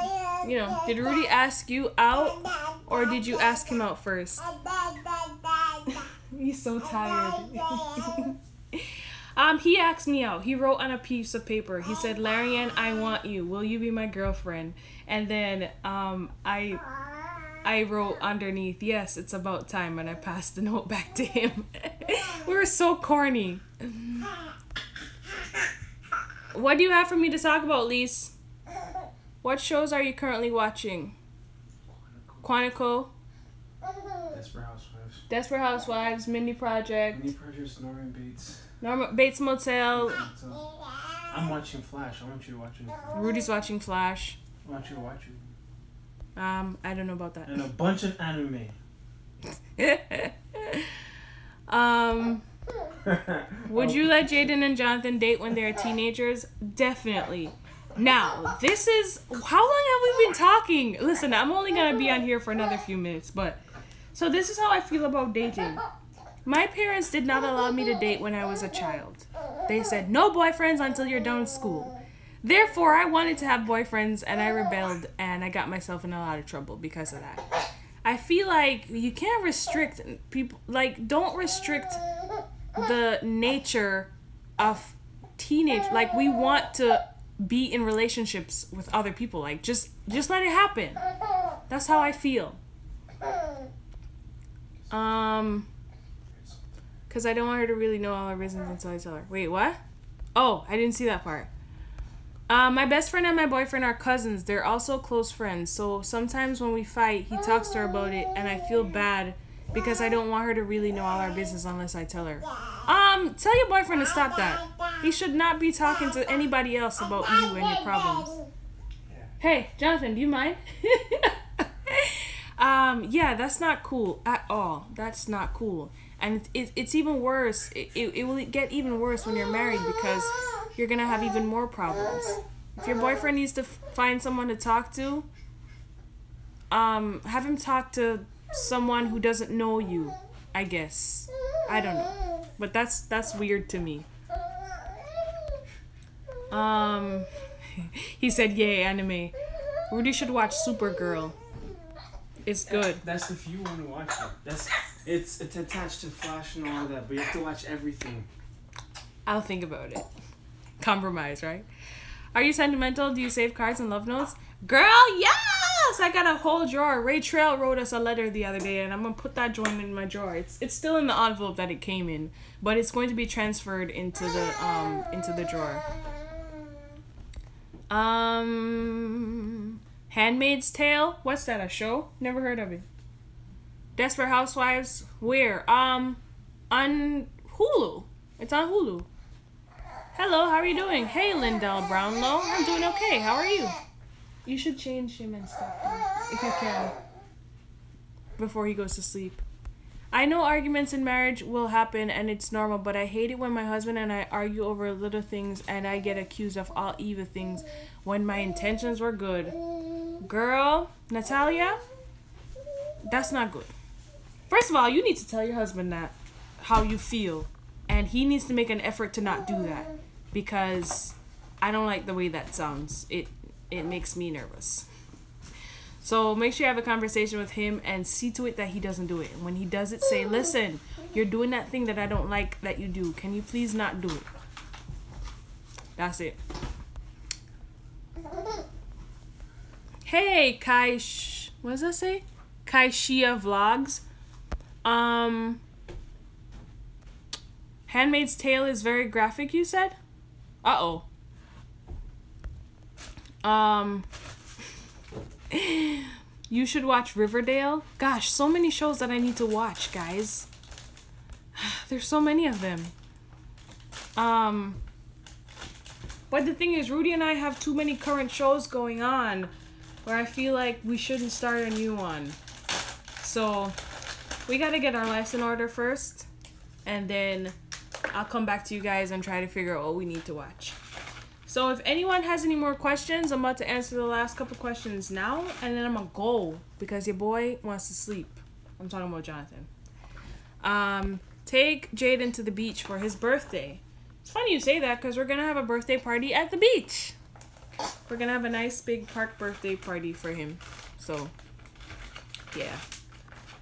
S1: you know, did Rudy ask you out or did you ask him out first? He's so tired. He asked me out. He wrote on a piece of paper. He said, "Larianne, I want you. Will you be my girlfriend?" And then I wrote underneath, "Yes, it's about time," and I passed the note back to him. We were so corny. What do you have for me to talk about, Lise? What shows are you currently watching? Quantico?
S3: Desperate Housewives.
S1: Desperate Housewives, Mindy Project.
S3: Mindy Project, Norman Bates.
S1: Bates Motel.
S3: I'm watching Flash. I want you to watch it.
S1: Rudy's watching Flash.
S3: I want you to watch it.
S1: I don't know about that.
S3: And a bunch of anime.
S1: Would you let Jaden and Jonathan date when they're teenagers? Definitely. Now, this is... How long have we been talking? Listen, I'm only going to be on here for another few minutes, but... So this is how I feel about dating. My parents did not allow me to date when I was a child. They said, no boyfriends until you're done with school. Therefore, I wanted to have boyfriends, and I rebelled, and I got myself in a lot of trouble because of that. I feel like you can't restrict people... Like, don't restrict the nature of teenage... Like, we want to be in relationships with other people. Like, just let it happen. That's how I feel. Because I don't want her to really know all our business until I tell her. Wait, what? Oh, I didn't see that part. My best friend and my boyfriend are cousins. They're also close friends. So sometimes when we fight, he talks to her about it, and I feel bad because I don't want her to really know all our business unless I tell her. Tell your boyfriend to stop that. He should not be talking to anybody else about you and your problems. Hey, Jonathan, do you mind? Yeah, that's not cool at all. That's not cool. And it's even worse. It will get even worse when you're married because you're going to have even more problems. If your boyfriend needs to find someone to talk to, have him talk to someone who doesn't know you, I guess. I don't know. But that's weird to me. He said, yay, anime. Rudy should watch Supergirl. It's good.
S3: That's if you want to watch it. It's attached to Flash and all that, but you have to watch everything.
S1: I'll think about it. Compromise, right? Are you sentimental? Do you save cards and love notes? Girl, yes! I got a whole drawer. Ray Trail wrote us a letter the other day, and I'm going to put that joint in my drawer. It's still in the envelope that it came in, but it's going to be transferred into the drawer. Handmaid's Tale? What's that, a show? Never heard of it. Desperate Housewives? Where? On Hulu. It's on Hulu. Hello, how are you doing? Hey, Lindell Brownlow. I'm doing okay. How are you? You should change him and stuff, if you can, before he goes to sleep. I know arguments in marriage will happen and it's normal, but I hate it when my husband and I argue over little things and I get accused of all evil things when my intentions were good. Girl, Natalia, that's not good. First of all, you need to tell your husband that, how you feel, and he needs to make an effort to not do that, because I don't like the way that sounds. It makes me nervous. So make sure you have a conversation with him and see to it that he doesn't do it. And when he does it, say, listen, you're doing that thing that I don't like that you do. Can you please not do it? That's it. Hey, what does that say? Kaishia Vlogs. Handmaid's Tale is very graphic, you said? Uh-oh. You should watch Riverdale. Gosh, so many shows that I need to watch, guys. There's so many of them. But the thing is, Rudy and I have too many current shows going on where I feel like we shouldn't start a new one. So we gotta get our lives in order first, and then I'll come back to you guys and try to figure out what we need to watch. So if anyone has any more questions, I'm about to answer the last couple questions now, and then I'm gonna go because your boy wants to sleep. I'm talking about Jonathan. Take Jaden to the beach for his birthday. It's funny you say that because we're gonna have a birthday party at the beach. We're gonna have a nice big park birthday party for him. So, yeah.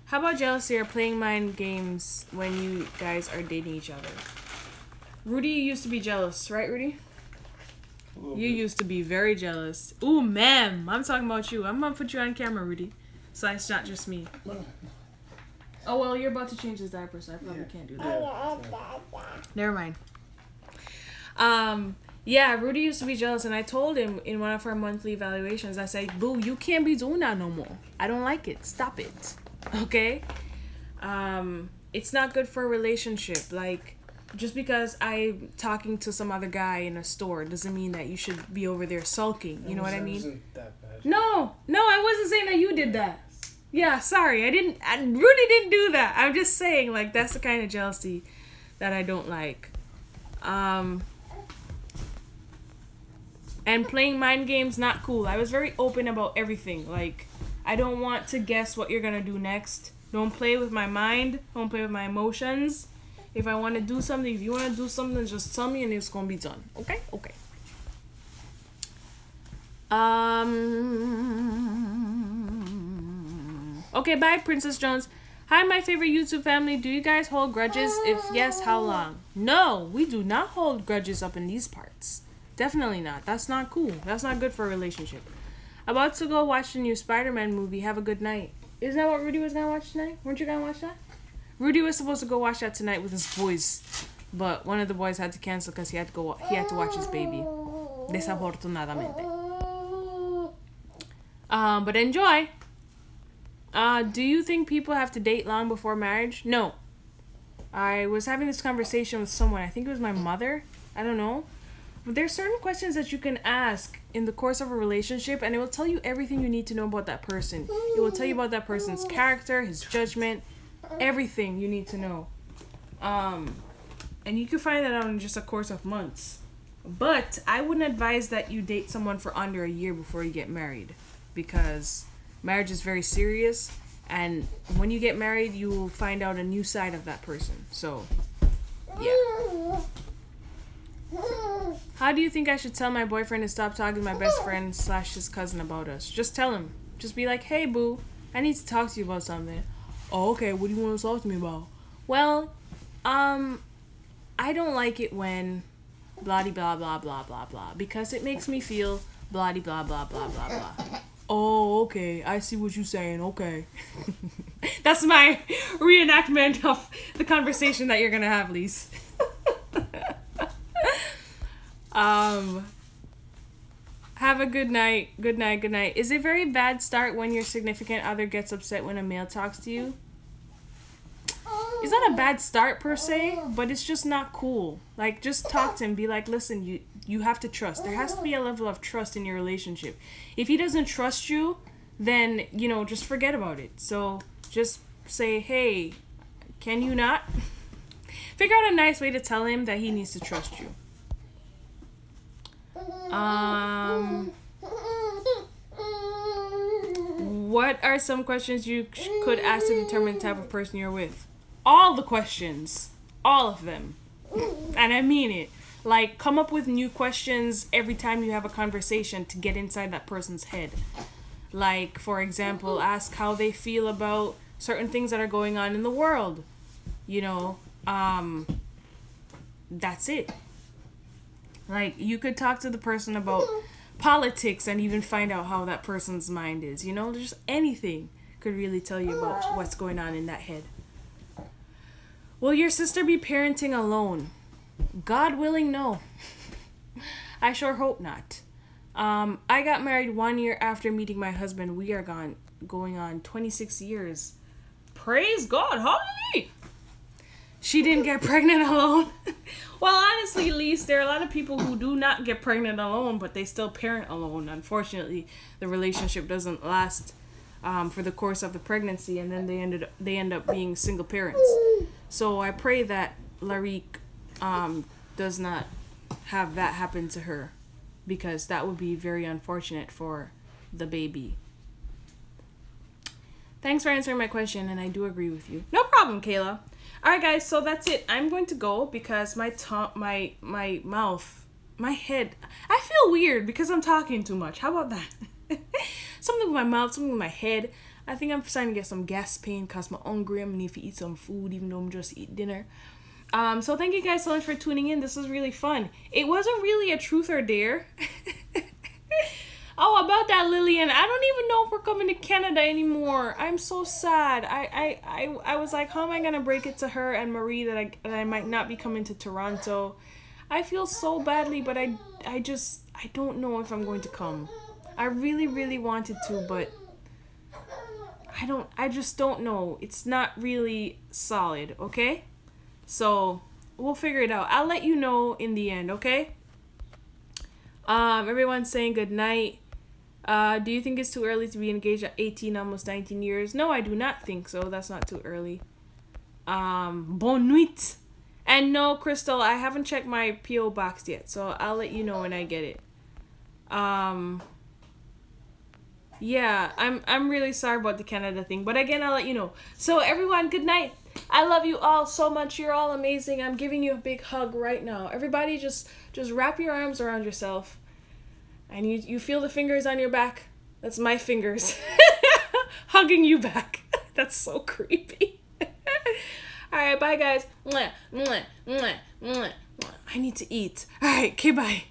S1: How about jealousy or playing mind games when you guys are dating each other? Rudy used to be jealous, right, Rudy? You used to be very jealous. Ooh, ma'am. I'm talking about you. I'm gonna put you on camera, Rudy. So it's not just me. Oh, well, you're about to change his diaper, so I probably can't do that. Never mind. Yeah, Rudy used to be jealous, and I told him in one of our monthly evaluations, I said, boo, you can't be doing that no more. I don't like it. Stop it. Okay? It's not good for a relationship. Like, just because I'm talking to some other guy in a store doesn't mean that you should be over there sulking. You know what I mean?
S3: Wasn't that bad.
S1: No, I wasn't saying that you did that. Yeah, sorry. Rudy didn't do that. I'm just saying, like, that's the kind of jealousy that I don't like. And playing mind games, not cool. I was very open about everything. Like, I don't want to guess what you're gonna do next. Don't play with my mind. Don't play with my emotions. If I want to do something, if you want to do something, just tell me and it's gonna be done. Okay? Okay. Okay, bye, Princess Jones. Hi, my favorite YouTube family. Do you guys hold grudges? If yes, how long? No, we do not hold grudges up in these parts. Definitely not. That's not cool. That's not good for a relationship. About to go watch the new Spider-Man movie. Have a good night. Isn't that what Rudy was gonna watch tonight? Weren't you gonna watch that? Rudy was supposed to go watch that tonight with his boys, but one of the boys had to cancel because he had to watch his baby. Desafortunadamente. But enjoy. Do you think people have to date long before marriage? No. I was having this conversation with someone. I think it was my mother. I don't know. But there's certain questions that you can ask in the course of a relationship, and it will tell you everything you need to know about that person. It will tell you about that person's character, his judgment, everything you need to know. And you can find that out in just a course of months. But I wouldn't advise that you date someone for under a year before you get married, because marriage is very serious, and when you get married, you will find out a new side of that person. So, yeah. How do you think I should tell my boyfriend to stop talking to my best friend / his cousin about us? Just tell him. Just be like, hey, boo, I need to talk to you about something. Oh, okay, what do you want to talk to me about? Well, I don't like it when blah blah blah blah blah blah, because it makes me feel blah blah blah blah blah blah. Oh, okay, I see what you're saying, okay. That's my reenactment of the conversation that you're gonna have, Lise. Have a good night. Good night. Good night. Is it a very bad start when your significant other gets upset when a male talks to you? It's not a bad start per se, but it's just not cool. Like, just talk to him. Be like, listen, you have to trust. There has to be a level of trust in your relationship. If he doesn't trust you, then, you know, just forget about it. So just say, hey, can you not? Figure out a nice way to tell him that he needs to trust you. What are some questions you could ask to determine the type of person you're with? All the questions. All of them. And I mean it. Like, come up with new questions every time you have a conversation to get inside that person's head. Like, for example, ask how they feel about certain things that are going on in the world. You know, that's it. Like, you could talk to the person about politics and even find out how that person's mind is. You know, just anything could really tell you about what's going on in that head. Will your sister be parenting alone? God willing, no. I sure hope not. I got married 1 year after meeting my husband. We are going on 26 years. Praise God. Hallelujah. She didn't get pregnant alone. Well, honestly, Lise, there are a lot of people who do not get pregnant alone, but they still parent alone. Unfortunately, the relationship doesn't last for the course of the pregnancy, and then they end up being single parents. So I pray that Larique does not have that happen to her, because that would be very unfortunate for the baby. Thanks for answering my question, and I do agree with you. No problem, Kayla. All right, guys, so that's it. I'm going to go because my mouth, my head, I feel weird because I'm talking too much. How about that? Something with my mouth, something with my head. I think I'm starting to get some gas pain because I'm hungry. I'm going to need to eat some food even though I'm just eating dinner. So thank you guys so much for tuning in. This was really fun. It wasn't really a truth or dare. Oh, about that, Lillian, I don't even know if we're coming to Canada anymore. I'm so sad. I was like, how am I going to break it to her and Marie that I might not be coming to Toronto? I feel so badly, but I don't know if I'm going to come. I really, really wanted to, but I just don't know. It's not really solid, okay? So we'll figure it out. I'll let you know in the end, okay? Everyone's saying good night. Do you think it's too early to be engaged at 18, almost 19 years? No, I do not think so. That's not too early. Bonne nuit. And no, Crystal, I haven't checked my P.O. box yet, so I'll let you know when I get it. Yeah, I'm really sorry about the Canada thing, but again, I'll let you know. So everyone, good night. I love you all so much. You're all amazing. I'm giving you a big hug right now. Everybody just wrap your arms around yourself. And you feel the fingers on your back. That's my fingers. Hugging you back. That's so creepy. Alright, bye guys. Mwah, mwah, mwah, mwah, mwah. I need to eat. Alright, okay, bye.